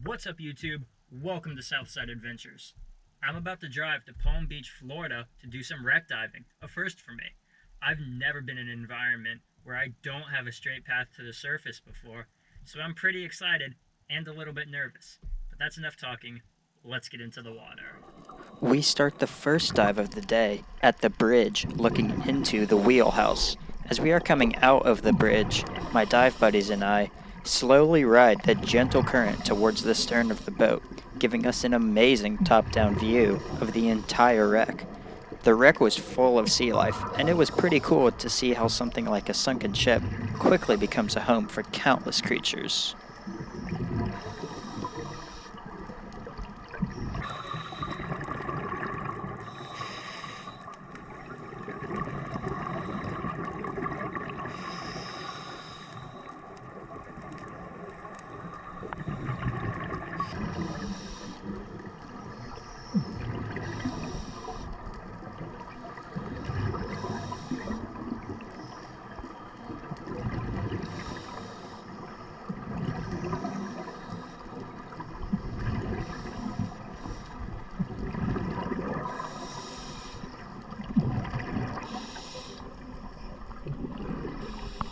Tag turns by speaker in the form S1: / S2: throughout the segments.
S1: What's up, YouTube? Welcome to Southside Adventures. I'm about to drive to Palm Beach, Florida to do some wreck diving, a first for me. I've never been in an environment where I don't have a straight path to the surface before, so I'm pretty excited and a little bit nervous. But that's enough talking. Let's get into the water.
S2: We start the first dive of the day at the bridge looking into the wheelhouse. As we are coming out of the bridge, my dive buddies and I slowly ride the gentle current towards the stern of the boat, giving us an amazing top-down view of the entire wreck. The wreck was full of sea life, and it was pretty cool to see how something like a sunken ship quickly becomes a home for countless creatures.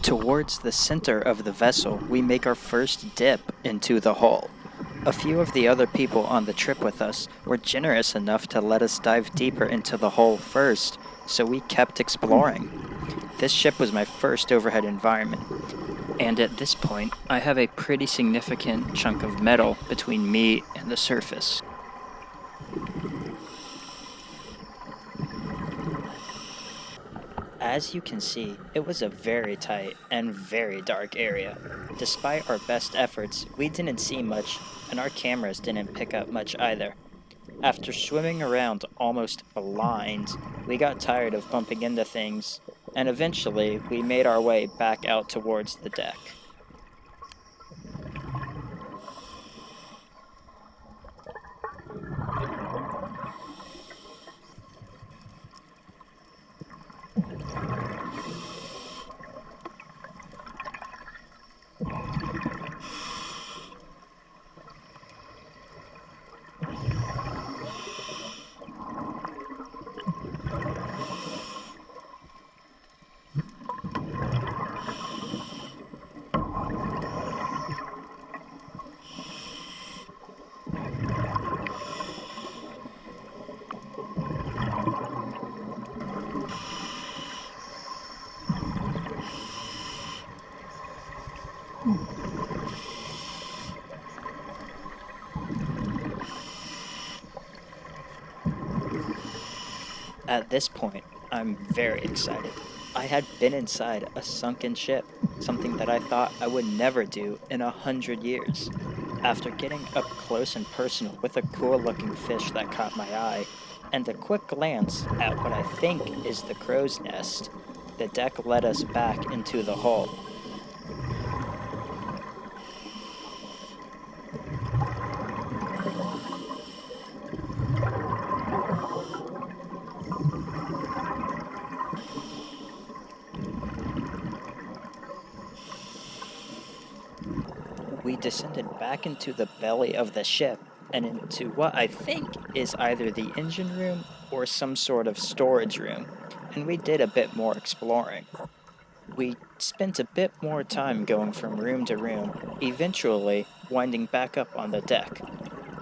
S2: Towards the center of the vessel, we make our first dip into the hull. A few of the other people on the trip with us were generous enough to let us dive deeper into the hull first, so we kept exploring. This ship was my first overhead environment, and at this point, I have a pretty significant chunk of metal between me and the surface. As you can see, it was a very tight and very dark area. Despite our best efforts, we didn't see much, and our cameras didn't pick up much either. After swimming around almost blind, we got tired of bumping into things, and eventually we made our way back out towards the deck. At this point, I'm very excited. I had been inside a sunken ship, something that I thought I would never do in 100 years. After getting up close and personal with a cool looking fish that caught my eye, and a quick glance at what I think is the crow's nest, the deck led us back into the hull. We descended back into the belly of the ship and into what I think is either the engine room or some sort of storage room, and we did a bit more exploring. We spent a bit more time going from room to room, eventually winding back up on the deck.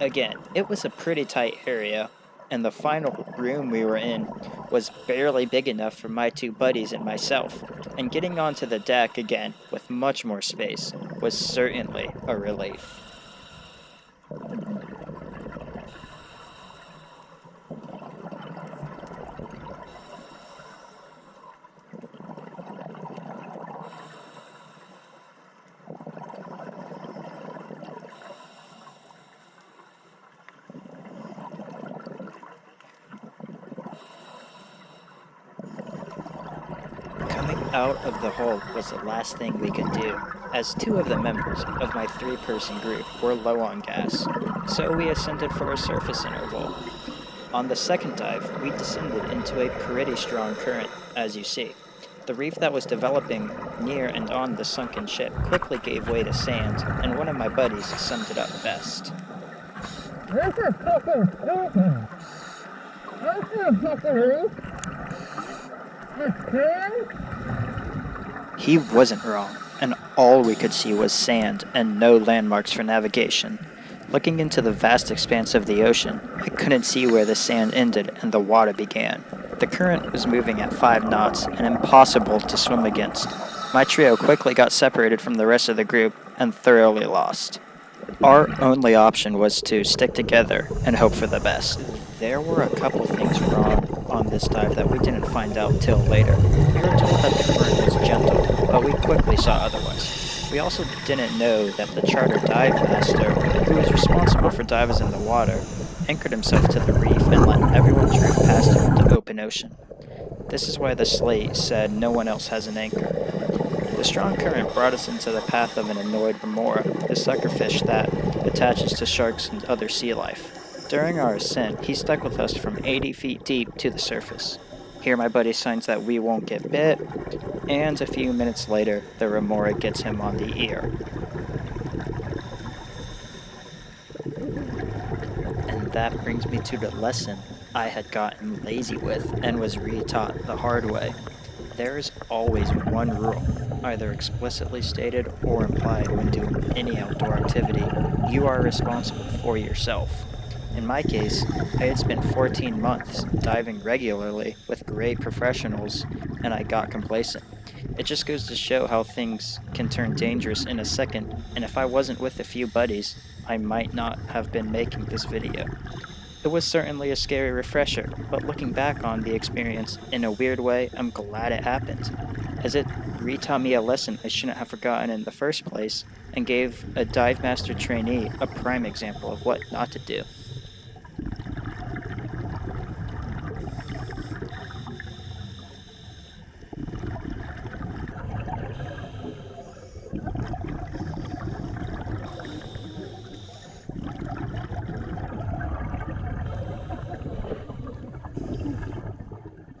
S2: Again, it was a pretty tight area, and the final room we were in was barely big enough for my two buddies and myself, and getting onto the deck again with much more space was certainly a relief. Coming out of the hull was the last thing we could do, as two of the members of my three-person group were low on gas, so we ascended for a surface interval. On the second dive, we descended into a pretty strong current, as you see. The reef that was developing near and on the sunken ship quickly gave way to sand, and one of my buddies summed it up best.
S3: This is fucking stupid. I see a fucking reef. It's sand.
S2: He wasn't wrong, and all we could see was sand and no landmarks for navigation. Looking into the vast expanse of the ocean, I couldn't see where the sand ended and the water began. The current was moving at 5 knots and impossible to swim against. My trio quickly got separated from the rest of the group and thoroughly lost. Our only option was to stick together and hope for the best. There were a couple things wrong on this dive that we didn't find out till later. We were told that the current was gentle, but we quickly saw otherwise. We also didn't know that the charter dive master, who was responsible for divers in the water, anchored himself to the reef and let everyone drift past him into open ocean. This is why the slate said no one else has an anchor. The strong current brought us into the path of an annoyed remora, the suckerfish that attaches to sharks and other sea life. During our ascent, he stuck with us from 80 feet deep to the surface. Here my buddy signs that we won't get bit, and a few minutes later, the remora gets him on the ear. And that brings me to the lesson I had gotten lazy with and was retaught the hard way. There is always one rule, either explicitly stated or implied when doing any outdoor activity. You are responsible for yourself. In my case, I had spent 14 months diving regularly with great professionals, and I got complacent. It just goes to show how things can turn dangerous in a second, and if I wasn't with a few buddies, I might not have been making this video. It was certainly a scary refresher, but looking back on the experience, in a weird way, I'm glad it happened, as it retaught me a lesson I shouldn't have forgotten in the first place, and gave a dive master trainee a prime example of what not to do.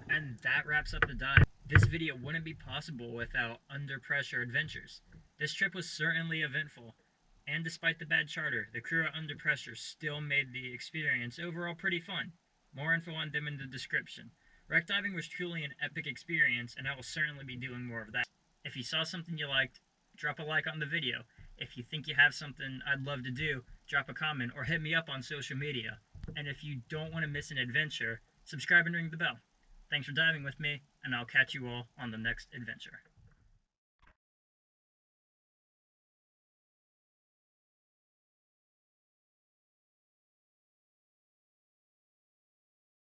S1: And that wraps up the dive. This video wouldn't be possible without Under Pressure Adventures. This trip was certainly eventful, and despite the bad charter, the crew at Under Pressure still made the experience overall pretty fun. More info on them in the description. Wreck diving was truly an epic experience, and I will certainly be doing more of that. If you saw something you liked, drop a like on the video. If you think you have something I'd love to do, drop a comment or hit me up on social media. And if you don't want to miss an adventure, subscribe and ring the bell. Thanks for diving with me, and I'll catch you all on the next adventure.